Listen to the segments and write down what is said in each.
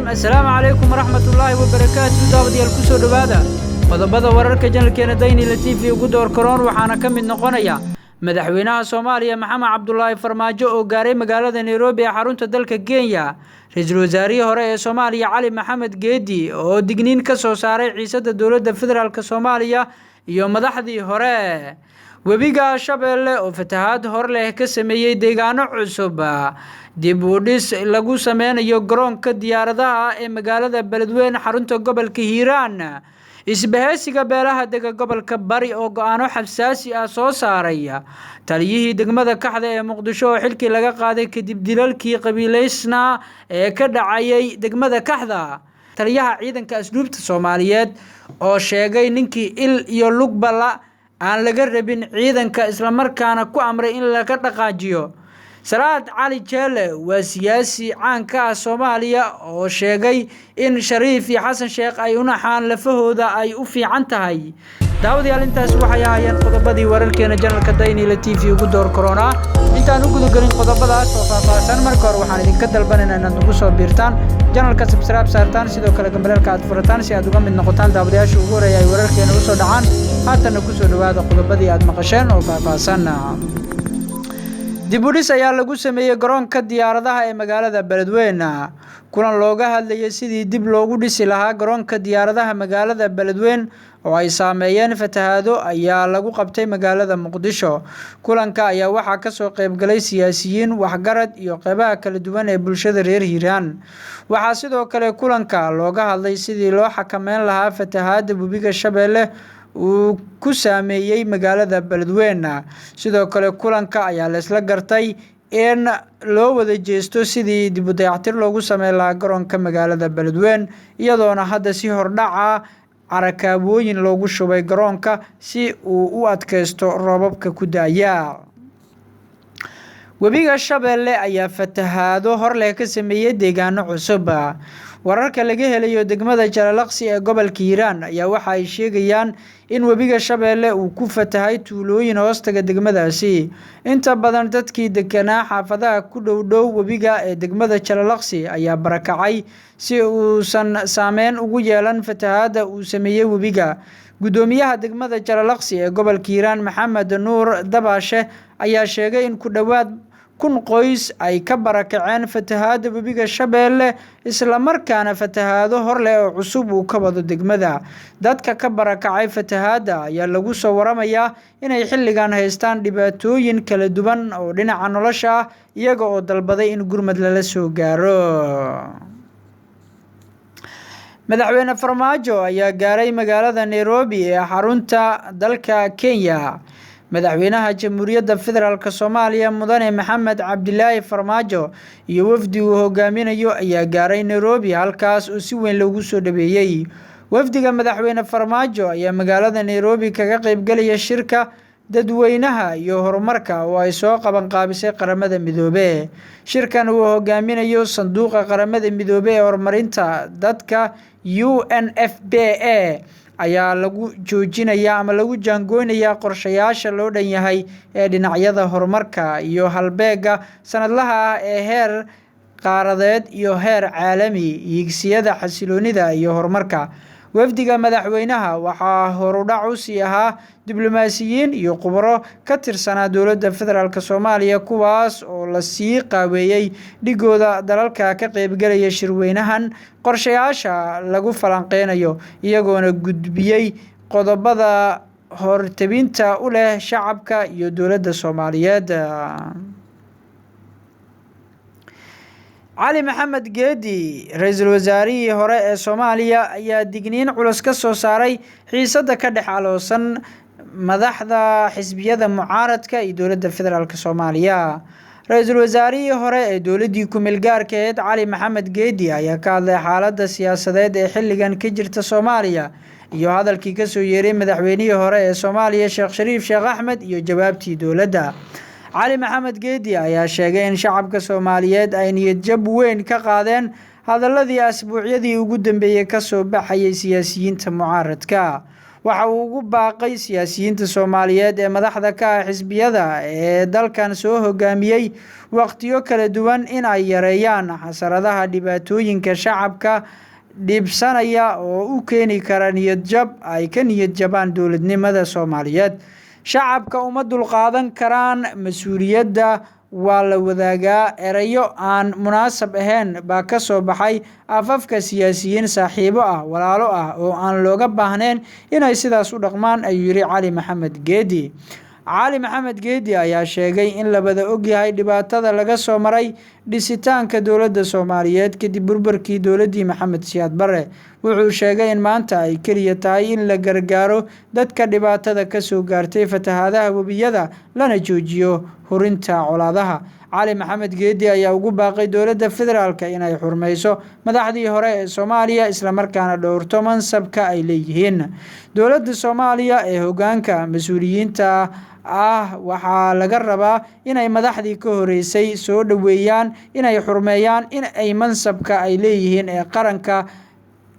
السلام عليكم ورحمة الله وبركاته. داوديال Kusoo Dhawoow qodobada wararka janalkeena Dayniile TV ugu door karoon waxaana ka mid noqonaya madaxweynaha Soomaaliya Maxamed Cabdullaahi Farmaajo oo gaaray magaalada Nairobi ee xarunta dalka Kenya. Ra'iisul wasaarihii hore ee Soomaaliya Cali Maxamed Geedi oo digniin ka soo saaray xiisadda dowladda federaalka Soomaaliya iyo madaxdii hore. webiga Shabeelle oo fatahaad hor leh ka sameeyay deegaano cusub. dib u dhis lagu sameynayo garoonka diyaaradaha ee magaalada Beledweyne xarunta gobolka Hiiraan. isbahaysiga beelaha dega gobolka Bari oo go'aano xasaasi ah soo saaray. taliyihii degmada Kaxda ee Muqdisho oo xilkii laga qaaday kadib dilalkii qabiileysna ee ka dhacayay degmada Kaxda. taliyaha ciidanka asluubta Soomaaliyeed oo sheegay ninkii il iyo lugbala aan laga rabin ciidanka isla markaana ku amray in laga dhaqaajiyo. Salaad Cali Jeele waa siyaasi caan ka ah Soomaaliya oo sheegay in Sharif iyo Xasan Sheekh ay u naxaan lafahooda ay u fiican tahay. daawadayaal intaas waxay ahaayeen qodobadii wararkeena janalka Dayniile TV ugu door corona. intaan ugu gudagalin qodobadaas oo faahfaahsan marka hore waxaan idinka dalbanaynaa inaad ugu soo biirtaan janalka subscribe saartaan sidoo kale gambalelka aad furataan si aad uga mid noqotaan daawadayaasha ugu horeeya ay wararkeena u soo dhacaan. haatana Kusoo Dhawaada qodobadii aad maqasheen oo faahfaahsan. dib u dhis ayaa lagu sameeyay garoonka diyaaradaha ee magaalada Beledweyne. kulan looga hadlayay sidii dib loogu dhisi lahaa garoonka diyaaradaha magaalada Beledweyne oo ay saameeyeen fatahaado ayaa lagu qabtay magaalada Muqdisho. kulanka ayaa waxaa ka soo qayb galay siyaasiyiin, waxgarad iyo qaybaha kala duwan ee bulshada reer Hiiraan. waxaa sidoo kale kulanka looga hadlay sidii loo xakameyn lahaa fatahaada webiga Shabeelle uu ku saameeyay magaalada Beledweyne. sidoo kale kulanka ayaa la isla gartay in loo wada jeesto sidii dib u dayactir loogu sameyn lahaa garoonka magaalada Beledweyne iyadoona hadda si hordhaca carakaabooyin loogu shubay garoonka si uu u adkeysto roobabka ku daaya. webiga Shabeelle ayaa fatahaado hor leh ka sameeyay deegaano cusub. wararka laga helayo degmada Jalaalaqsi ee gobolka Hiiraan ayaa waxa ay sheegayaan in webiga Shabeelle uu ku fatahay tuulooyin hoostaga degmadaasi. inta badan dadkii deganaa xaafadaha ku dhow webiga ee degmada Jalaalaqsi ayaa barakacay si uusan saameyn ugu yeelan fatahaada uu sameeyay webiga. gudoomiyaha degmada Jalaalaqsi ee gobolka Hiiraan Maxamed Nuur Dabaashe ayaa sheegay in ku dhawaad 1000 qoys ay ka barakaceen fatahaada webiga Shabeelle isla markaana fatahaado hor leh oo cusub uu ka wado degmada. dadka ka barakacay fatahaada ayaa lagu soo waramayaa inay xilligan haystaan dhibaatooyin kala duwan oo dhinaca nolosha ah iyaga oo dalbaday in gurmad lala soo gaaro. madaxweyne Farmaajo ayaa gaaray magaalada Nairobi ee xarunta dalka Kenya. madaxweynaha Jamhuuriyadda Federaalka Soomaaliya Mudane Maxamed Cabdullaahi Farmaajo iyo wafdi uu hogaaminayo ayaa gaaray Nairobi halkaas oo si weyn loogu soo dhaweeyay. wafdiga madaxweyne Farmaajo ayaa magaalada Nairobi kaga qayb galaya shirka dadweynaha iyo horumarka oo ay soo qaban qaabisay qaramada midoobay. shirkan uu hogaaminayo sanduuqa qaramada midoobay ee horumarinta dadka UNFPA ayaa lagu joojinayaa ama lagu jaangoonayaa qorshayaasha loo dhan yahay ee dhinacyada horumarka iyo halbeega sanadlaha ah ee heer qaaradeed iyo heer caalami higsiyada xasiloonida iyo horumarka. wafdiga madaxweynaha waxaa horudhac u sii ahaa diblomaasiyiin iyo khubaro ka tirsanaa dowladda federaalka Soomaaliya kuwaas oo la sii qaaweeyay dhigooda dalalka ka qaybgalaya shirweynahan qorshayaasha lagu falanqeynayo iyagoona gudbiyay qodobada hortabinta u leh shacabka iyo dowladda Soomaaliyeed. Cali Maxamed Geedi ra'iisul wasaarihii hore ee Soomaaliya ayaa digniin culus ka soo saaray xiisadda ka dhex aloosan madaxda xisbiyada mucaaradka iyo dowladda federaalka Soomaaliya. ra'iisul wasaarihii hore ee dowladii ku meel gaarka ah Cali Maxamed Geedi ayaa ka hadlay xaaladda siyaasadeed ee xilligan ka jirta Soomaaliya iyo hadalkii ka soo yeeray madaxweynihii hore ee Soomaaliya Sheekh Sharif Sheekh Axmed iyo jawaabtii dowladda. Cali Maxamed Geedi ayaa sheegay in shacabka Soomaaliyeed ay niyad jab weyn ka qaadeen hadaladii asbuucyadii ugu dambeeyay ka soo baxayay siyaasiyiinta mucaaradka. waxa uu ugu baaqay siyaasiyiinta Soomaaliyeed ee madaxda ka ah xisbiyada ee dalkan soo hogaamiyay waqtiyo kala duwan in ay yareeyaan xasaradaha dhibaatooyinka shacabka dhibsanaya oo u keeni kara niyad jab ay ka niyad jabaan dowladnimada Soomaaliyeed. Shacabka uma dulqaadan karaan mas'uuliyadda waa la wadaagaa erayo aan munaasab ahayn baa ka soo baxay afafka siyaasiyiin saaxiibo ah walaalo ah oo aan looga baahnayn inay sidaas u dhaqmaan ayuu yiri Cali Maxamed Geedi. Cali Maxamed Geedi ayaa sheegay in la wada ogyahay dhibaatada laga soo maray dhisitaanka dowladda Soomaaliyeed kadib burburkii dowladdii Maxamed Siyaad Barre. Wuxuu sheegay in maanta ay kaliya tahay in la gargaaro dadka dhibaatada ka soo gaartay fatahaadaha webiyada lana joojiyo hurinta colaadaha. Cali Maxamed Geedi ayaa ugu baaqay dowladda federaalka inay xurmayso madaxdii hore ee Soomaaliya isla markaana dhowrto mansabka ay leeyihiin. Dowladda Soomaaliya ee hoggaanka mas'uuliyiinta waxaa laga rabaa inay madaxdii ka horeysay soo dhaweeyaan, inay xurmeeyaan, in ay mansabka ay leeyihiin ee qaranka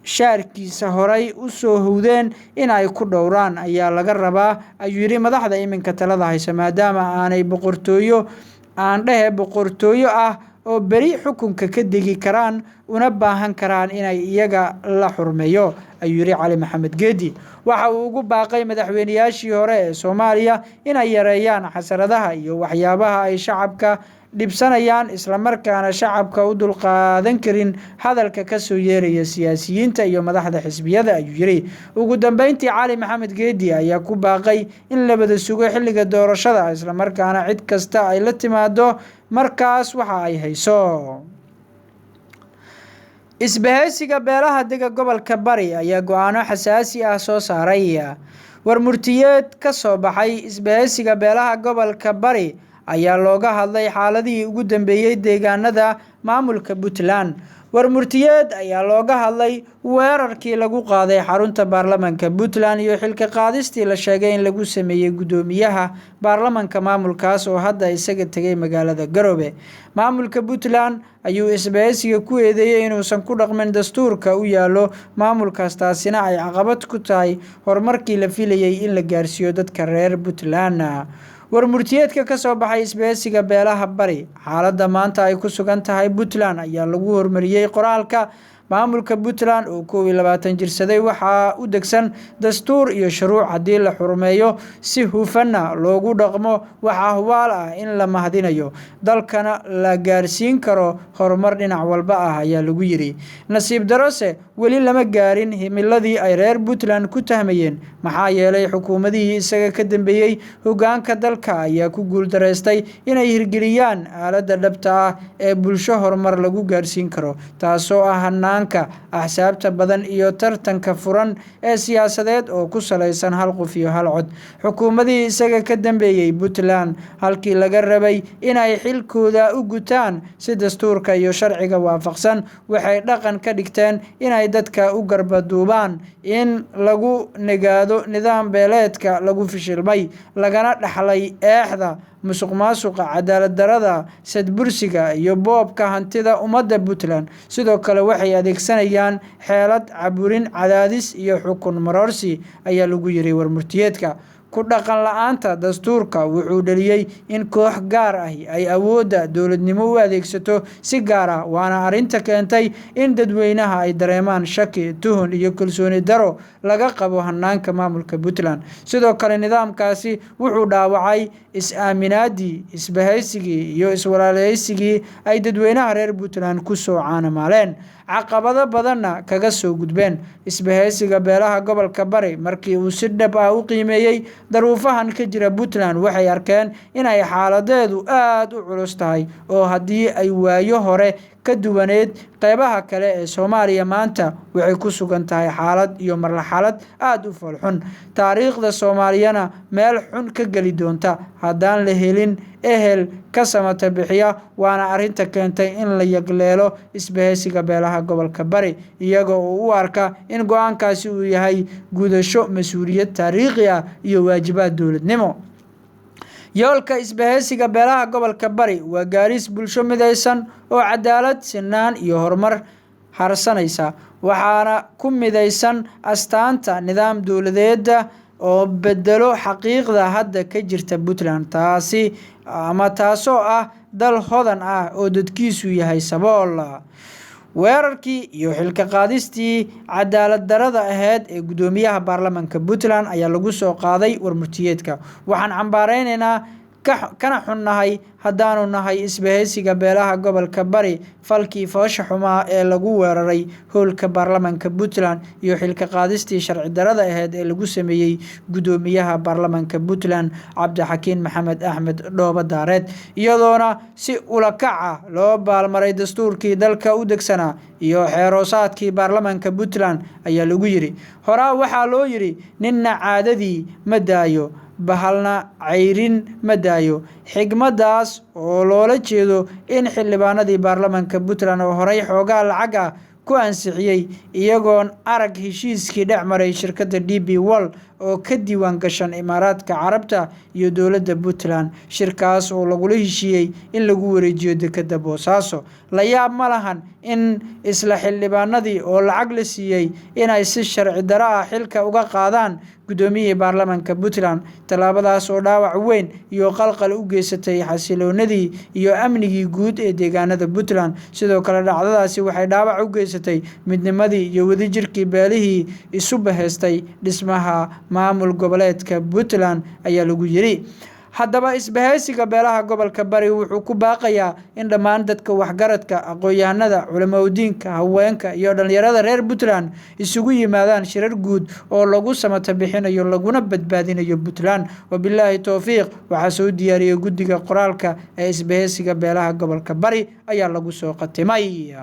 shaarkiisa horay u soo howdeen in ay ku dhowraan ayaa laga rabaa ayuu yiri madaxda iminka talada haysa, maadaama aanay boqortooyo ah oo beri xukunka ka degi karaan una baahan karaan inay iyaga la xurmeeyo ayuu yiri Cali Maxamed Geedi. Waxa uu ugu baaqay madaxweynayaashii hore ee Soomaaliya inay yareeyaan xasaradaha iyo waxyaabaha ay shacabka dhibsanayaan isla markaana shacabka u dulqaadan karin hadalka ka soo yeeraya siyaasiyiinta iyo madaxda xisbiyada ayuu yiri. Ugu dambeyntii Cali Maxamed Geedi ayaa ku baaqay in la wada sugo xilliga doorashada isla markaana cid kasta ay la timaado markaas waxa ay hayso. Isbahaysiga beelaha dega gobolka Bari ayaa go'aano xasaasi ah soo saaray. Warmurtiyeed ka soo baxay isbahaysiga beelaha gobolka Bari ayaa looga hadlay xaaladii ugu dambeeyay deegaanada maamulka Puntland. Warmurtiyeed ayaa looga hadlay weerarkii lagu qaaday xarunta baarlamaanka Puntland iyo xilka qaadistii la sheegay in lagu sameeyay gudoomiyaha baarlamaanka maamulkaas oo hadda isaga tagay magaalada Garowe. Maamulka Puntland ayuu isbahaysiga ku eedeeyay inuusan ku dhaqmin dastuurka u yaalo maamulkaas, taasina ay caqabad ku tahay horumarkii la filayay in la gaarsiiyo dadka reer Puntland. Warmurtiyeedka ka soo baxay isbahaysiga beelaha Bari xaaladda maanta ay ku sugan tahay Puntland ayaa lagu hormariyay qoraalka maamulka Puntland oo 22 jirsaday waxa u degsan dastuur iyo shuruuc haddii la xurmeeyo si hufana loogu dhaqmo waxa hubaal ah in la mahadinayo dalkana la gaarsiin karo horumar dhinac walba ah ayaa lagu yiri. Nasiib darose weli lama gaarin himiladii ay reer Puntland ku tahmayeen maxaa yeelay xukuumadii isaga ka dambeeyay hoggaanka dalka ayaa ku guuldareystay inay hirgeliyaan aaladda dhabta ah ee bulsho horumar lagu gaarsiin karo, taasoo ah axsaabta badan iyo tartanka furan ee siyaasadeed oo ku salaysan hal qof iyo hal cod. Xukuumadii isaga ka dambeeyay Puntland halkii laga rabay inay xilkooda u gutaan si dastuurka iyo sharciga waafaqsan waxay dhaqan ka dhigteen inay dadka u garbaduubaan in lagu nagaado nidaam beeleedka lagu fishilmay lagana dhaxlay eexda musuqmaasuqa, cadaalad darada, sadbursiga iyo boobka hantida ummadda Puntland. Sidoo kale waxay adeegsanayaan xeelad caburin, cadaadis iyo xukun maroorsi ayaa lagu yiri warmurtiyeedka. ku dhaqan la'aanta dastuurka wuxuu dhaliyay in koox gaar ah ay awoodda dowladnimo u adeegsato si gaar ah, waana arrinta keentay in dadweynaha ay dareemaan shaki, tuhun iyo kalsooni daro laga qabo hanaanka maamulka Puntland. Sidoo kale nidaamkaasi wuxuu dhaawacay is-aaminaadii, isbahaysigii iyo iswalaaleysigii ay dadweynaha reer Puntland ku soo caanamaaleen, caqabado badanna kaga soo gudbeen. Isbahaysiga beelaha gobolka Bari markii uu si dhab ah u qiimeeyay daruufahan ka jira Puntland waxay arkeen in ay xaaladeedu aad u culus tahay oo haddii ay waayo hore ka duwaneed qaybaha kale ee Soomaaliya maanta waxay ku sugan tahay xaalad iyo marxalad aad u falxun. Taariikhda Soomaaliyana meel xun ka gali doonta haddaan la helin ehel ka samata bixiya, waana arrinta keentay in la yagleelo isbahaysiga beelaha gobolka Bari iyaga oo u arka in go'aankaasi uu yahay gudasho mas'uuliyad taariikhi ah iyo waajibaad dowladnimo. yoolka isbahaysiga beelaha gobolka Bari waa gaaris bulsho midaysan oo cadaalad, sinaan iyo horumar harsanaysa waxaana ku midaysan astaanta nidaam dowladeed oo bedelo xaqiiqda hadda ka jirta Puntland taasoo ah dal hodan ah oo dadkiisu yahay sabool. weerarkii iyo xilka qaadistii cadaalad darada ahayd ee gudoomiyaha baarlamaanka Puntland ayaa lagu soo qaaday warmurtiyeedka. waxaan cambaareynaa kana xunnahay haddaanu nahay isbahaysiga beelaha gobolka bari falkii foosha xumaa ee lagu weeraray howlka baarlamaanka Puntland iyo xilka qaadistii sharci darada ahayd ee lagu sameeyay gudoomiyaha baarlamaanka Puntland Cabdixakiin Maxamed Axmed Dhoobo Daareed iyadoona si ula kaca loo baalmaray dastuurkii dalka u degsanaa iyo xeeroosaadkii baarlamaanka Puntland ayaa lagu yiri. horaa waxaa loo yiri ninna caadadii ma daayo bahalna cayrin ma daayo. xigmadaas oo loola jeedo in xildhibaanadii baarlamaanka Puntland oo horay xoogaa lacag ah ku ansixiyay iyagoon arag heshiiskii dhex maray shirkadda DP World oo ka diiwaan gashan Imaaraadka Carabta iyo dowladda Puntland. shirkaas oo lagula heshiiyay in lagu wareejiyo dekedda Boosaaso. la yaab ma lahan in isla xildhibaanadii oo lacag la siiyay inay si sharci darro ah xilka uga qaadaan gudoomiyihii baarlamaanka Puntland. tallaabadaas oo dhaawac weyn iyo qalqal u geysatay xasiloonidii iyo amnigii guud ee deegaanada Puntland. sidoo kale dhacdadaasi waxay dhaawac u geysatay midnimadii iyo wadajirkii beelihii isu bahaystay dhismaha maamul goboleedka Puntland ayaa lagu yiri. haddaba isbahaysiga beelaha gobolka bari wuxuu ku baaqayaa in dhammaan dadka waxgaradka aqoon-yahanada culimadiinka haweenka iyo dhalinyarada reer Puntland isugu yimaadaan shirar guud oo lagu samata bixinayo laguna badbaadinayo Puntland. wabillahi tawfiiq. waxaa soo diyaariyay guddiga qoraalka ee isbahaysiga beelaha gobolka bari ayaa lagu soo qatimay.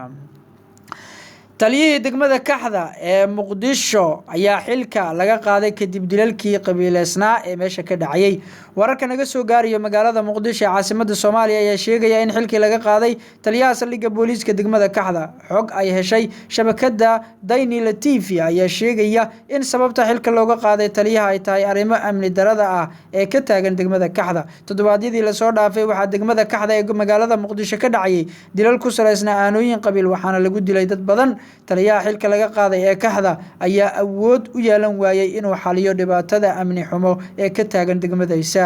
taliyihii degmada Kaxda ee Muqdisho ayaa xilka laga qaaday kadib dilalkii qabiileysnaa ee meesha ka dhacay. wararka naga soo gaarayo magaalada Muqdisho caasimada Soomaaliya ayaa sheegaya in xilkii laga qaaday taliyaha saldhigga booliiska degmada Kaxda. xog ay heshay shabakada Dayniile TV ayaa sheegaya in sababta xilka looga qaaday taliyaha ay tahay arrimo amni darada ah ee ka taagan degmada Kaxda. toddobaadyadii la soo dhaafay waxaa degmada Kaxda ee magaalada Muqdisho ka dhacay dilal ku salaysnaa aanooyin qabiil waxaana lagu dilay dad badan. taliyaha xilka laga qaaday ee Kaxda ayaa awood u yeelan waayay inuu xaliyo dhibaatada amni xumo ee ka taagan degmadiisa.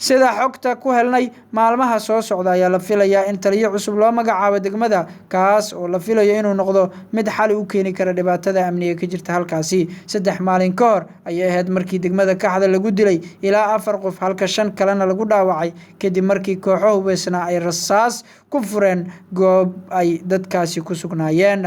sida xogta ku helnay maalmaha soo socda ayaa la filayaa in taliye cusub loo magacaabo degmada kaas oo la filayo inuu noqdo mid xal u keeni kara dhibaatada amniga ka jirta halkaasi. 3 maalin ka hor ayay ahayd markii degmada Kaxda lagu dilay ilaa 4 qof halka 5 kalena lagu dhaawacay kadib markii kooxo hubeysna ay rasaas ku fureen goob ay dadkaasi ku sugnaayeen.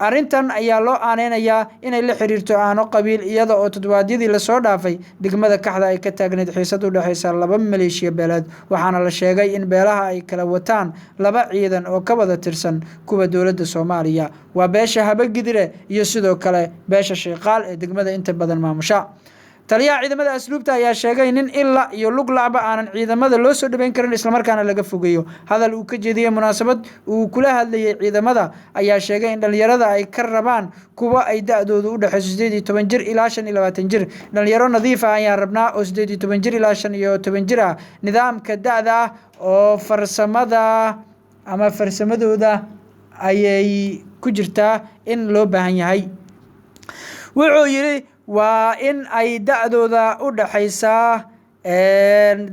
arrintan ayaa loo aaneynayaa inay la xiriirto aano qabiil iyada oo toddobaadyadii la soo dhaafay degmada Kaxda ay ka taagneed xiisad u dhaxaysa 2 maleeshiya beeleed waxaana la sheegay in beelaha ay kala wataan 2 ciidan oo ka wada tirsan kuwa dowladda Soomaaliya. waa beesha Habagidire iyo sidoo kale beesha Sheeqaal ee degmada inta badan maamusha. taliyaha ciidamada asluubta ayaa sheegay nin illa iyo lug lacba aanan ciidamada loo soo dhabeyn karin isla markaana laga fogeeyo. hadal uu ka jeediyay munaasabad uu kula hadlayay ciidamada ayaa sheegay in dhalinyarada ay ka rabaan kuwa ay da'doodu u dhaxayso 18 jir ilaa 25 jir. dhalinyaro nadiif ah ayaan rabnaa oo 18 jir ilaa 25 jir ah. nidaamka da'da ah oo farsamadooda ayay ku jirtaa in loo baahan yahay. wuxuu yiri waa in ay da'dooda u dhaxaysaa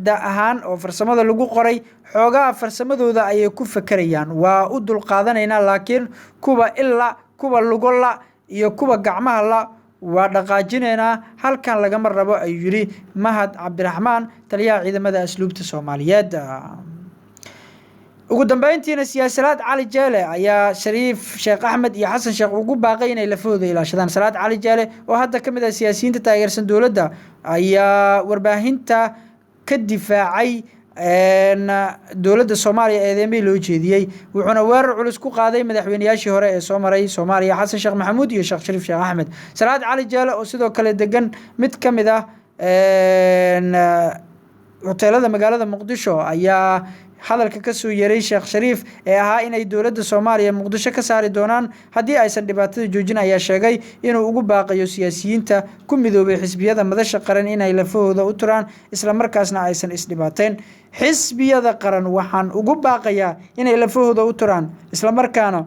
da ahaan oo farsamada lagu qoray xoogaa farsamadooda ayay ku fakarayaan. waa u dul qaadanaynaa laakiin kuwa illa kuwa lugola iyo kuwa gacmaha la waa dhaqaajinaynaa halkan lagama rabo ayuu yiri Mahad Cabdiraxmaan taliyaha ciidamada asluubta Soomaaliyeed. ugu dambeyntiina Salaad Cali Jeele ayaa Sharif Sheekh Axmed iyo Xasan Sheekh ugu baaqay inay lafooda ilaashadaan. Salaad Cali Jeele oo hadda kamid ah siyaasiyiinta taageersan dowladda ayaa warbaahinta ka difaacay dowladda Soomaaliya eedeemay loo jeediyay wuxuuna weerar culus ku qaaday madaxweynayaashii hore ee soo maray Soomaaliya Xasan Sheekh Maxamuud iyo Sheekh Sharif Sheekh Axmed. Salaad Cali Jeele oo sidoo kale degan mid kamid ah hoteelada magaalada Muqdisho ayaa hadalka ka soo yeeray Sheekh Sharif ee ahaa inay dowladda Soomaaliya Muqdisho ka saari doonaan haddii aysan dhibaatada joojin ayaa sheegay inuu ugu baaqayo siyaasiyiinta ku midoobay xisbiyada madasha qaran inay lafahooda u turaan isla markaasna aysan isdhibaateen. xisbiyada qaran waxaan ugu baaqayaa inay lafahooda u turaan isla markaana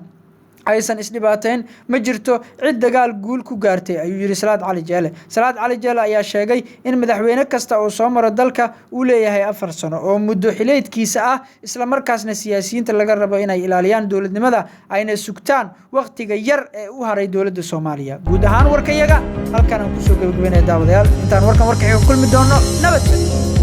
aysan isdhibaateyn ma jirto cid dagaal guul ku gaartay ayuu yiri Salaad Cali Jeele. Salaad Cali Jeele ayaa sheegay in madaxweyne kasta oo soo maro dalka uu leeyahay 4 sano oo muddo xileedkiisa ah isla markaasna siyaasiyiinta laga rabo inay ilaaliyaan dowladnimada ayna sugtaan waqtiga yar ee u haray dowladda Soomaaliya. guud ahaan warkayaga halkan aan ku soo gabagabeynaa daawadayaal intaan warkan warka kulmi doono nabad.